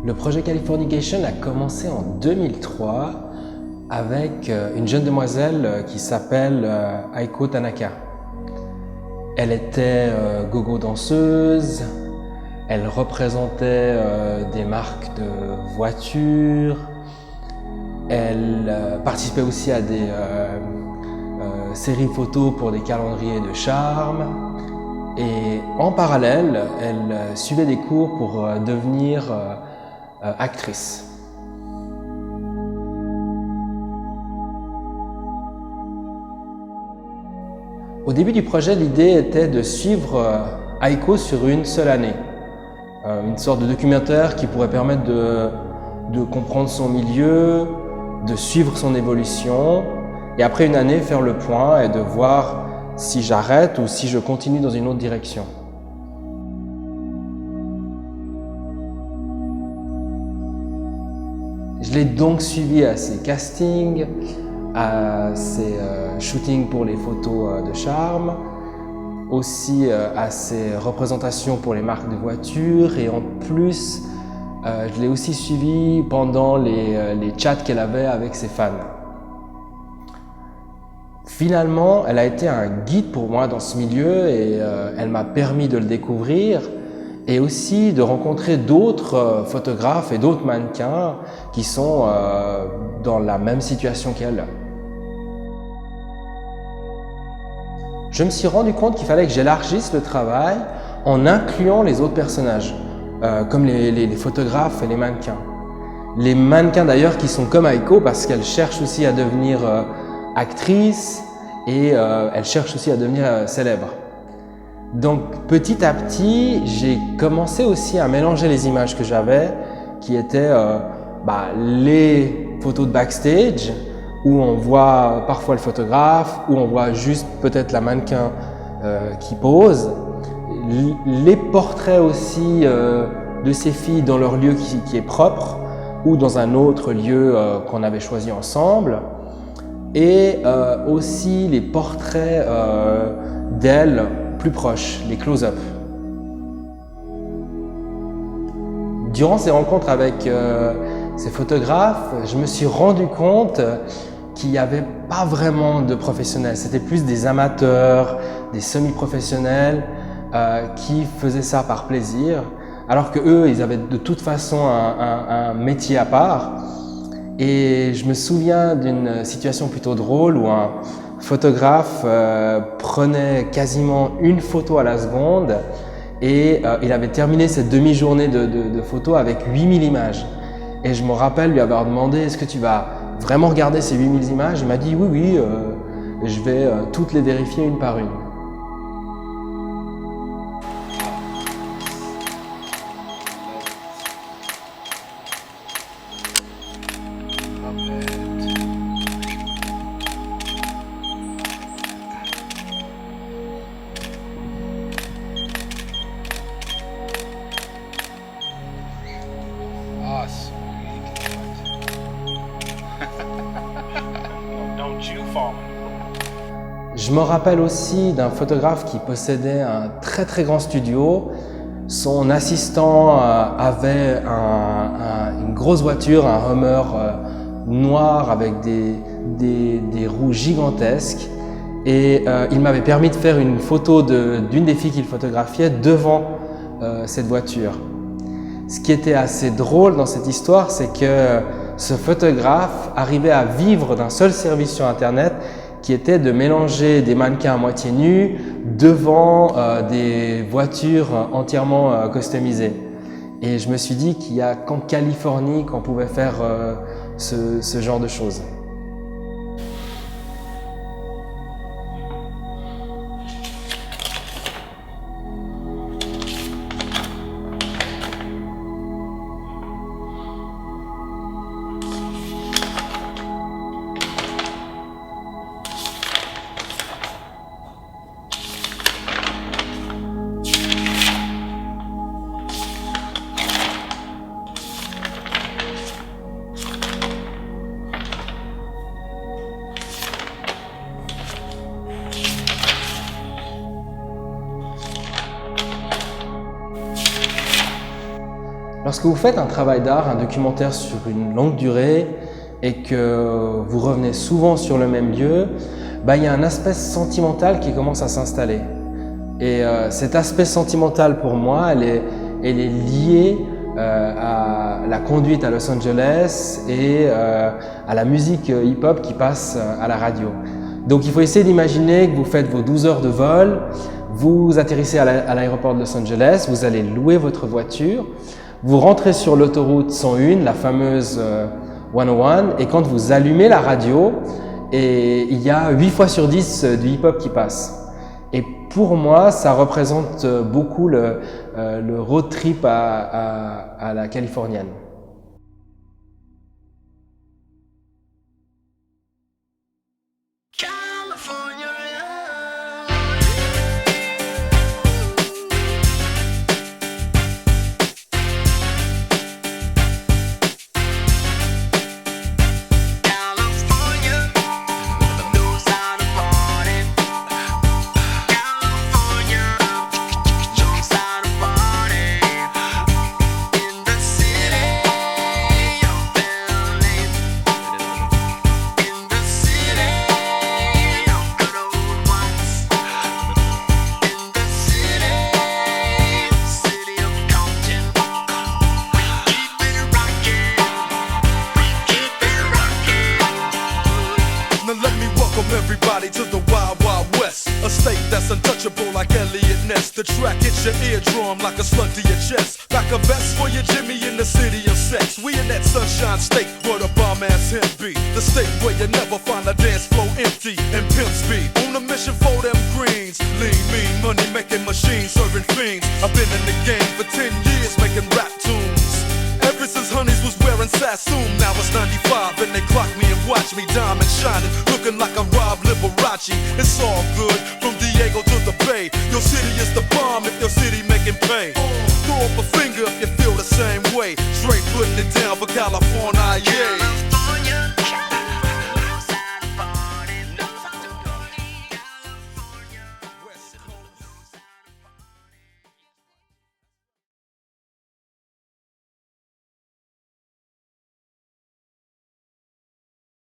Le projet Californication a commencé en 2003 avec une jeune demoiselle qui s'appelle Aiko Tanaka. Elle était gogo danseuse, elle représentait des marques de voitures, elle participait aussi à des séries photos pour des calendriers de charme. Et en parallèle, elle suivait des cours pour devenir actrice. Au début du projet, l'idée était de suivre Aiko sur une seule année. Une sorte de documentaire qui pourrait permettre de comprendre son milieu, de suivre son évolution, et après une année, faire le point et de voir si j'arrête ou si je continue dans une autre direction. Je l'ai donc suivi à ses castings, à ses shootings pour les photos de charme, aussi à ses représentations pour les marques de voitures, et en plus, je l'ai aussi suivi pendant les chats qu'elle avait avec ses fans. Finalement, elle a été un guide pour moi dans ce milieu et elle m'a permis de le découvrir et aussi de rencontrer d'autres photographes et d'autres mannequins qui sont dans la même situation qu'elle. Je me suis rendu compte qu'il fallait que j'élargisse le travail en incluant les autres personnages, comme les photographes et les mannequins. Les mannequins d'ailleurs qui sont comme Aiko parce qu'elles cherchent aussi à devenir actrice et elle cherche aussi à devenir célèbre. Donc petit à petit, j'ai commencé aussi à mélanger les images que j'avais, qui étaient les photos de backstage, où on voit parfois le photographe, où on voit juste peut-être la mannequin qui pose, les portraits aussi de ces filles dans leur lieu qui est propre, ou dans un autre lieu qu'on avait choisi ensemble, et aussi les portraits d'elles plus proches, les close-up. Durant ces rencontres avec ces photographes, je me suis rendu compte qu'il n'y avait pas vraiment de professionnels, c'était plus des amateurs, des semi-professionnels qui faisaient ça par plaisir, alors que eux, ils avaient de toute façon un métier à part. Et je me souviens d'une situation plutôt drôle où un photographe prenait quasiment une photo à la seconde et il avait terminé cette demi-journée de photos avec 8000 images. Et je me rappelle lui avoir demandé « Est-ce que tu vas vraiment regarder ces 8000 images ?» Il m'a dit « Oui, je vais toutes les vérifier une par une. » Je me rappelle aussi d'un photographe qui possédait un très grand studio. Son assistant avait une grosse voiture, un Hummer noir avec des roues gigantesques. Et il m'avait permis de faire une photo d'une des filles qu'il photographiait devant cette voiture. Ce qui était assez drôle dans cette histoire, c'est que ce photographe arrivait à vivre d'un seul service sur Internet qui était de mélanger des mannequins à moitié nus devant des voitures entièrement customisées. Et je me suis dit qu'il n'y a qu'en Californie qu'on pouvait faire ce genre de choses. Lorsque vous faites un travail d'art, un documentaire sur une longue durée et que vous revenez souvent sur le même lieu, il y a un aspect sentimental qui commence à s'installer. Et cet aspect sentimental pour moi, elle est liée à la conduite à Los Angeles et à la musique hip-hop qui passe à la radio. Donc il faut essayer d'imaginer que vous faites vos 12 heures de vol, vous atterrissez à l'aéroport de Los Angeles, vous allez louer votre voiture, vous rentrez sur l'autoroute 101, la fameuse 101, et quand vous allumez la radio, et il y a 8 fois sur 10 du hip-hop qui passe. Et pour moi, ça représente beaucoup le road trip à la californienne. Everybody to the Wild Wild West, a state that's untouchable like Elliot Ness. The track hits your eardrum like a slug to your chest. Back a vest for your Jimmy in the city of sex. We in that sunshine state where the bomb ass him be. The state where you never find a dance floor empty and pimp speed. On a mission for them greens. Lean, mean, money making machines serving fiends. I've been in the game for 10 years making rap tunes. Ever since Honeys was wearing Sassoon, now it's 95 and they clock me and watch me diamond shining, looking like a Rob Liberace. It's all good, from Diego to the Bay. Your city is the bomb if your city making pay. Throw up a finger if you feel the same way. Straight putting it down for California, yeah.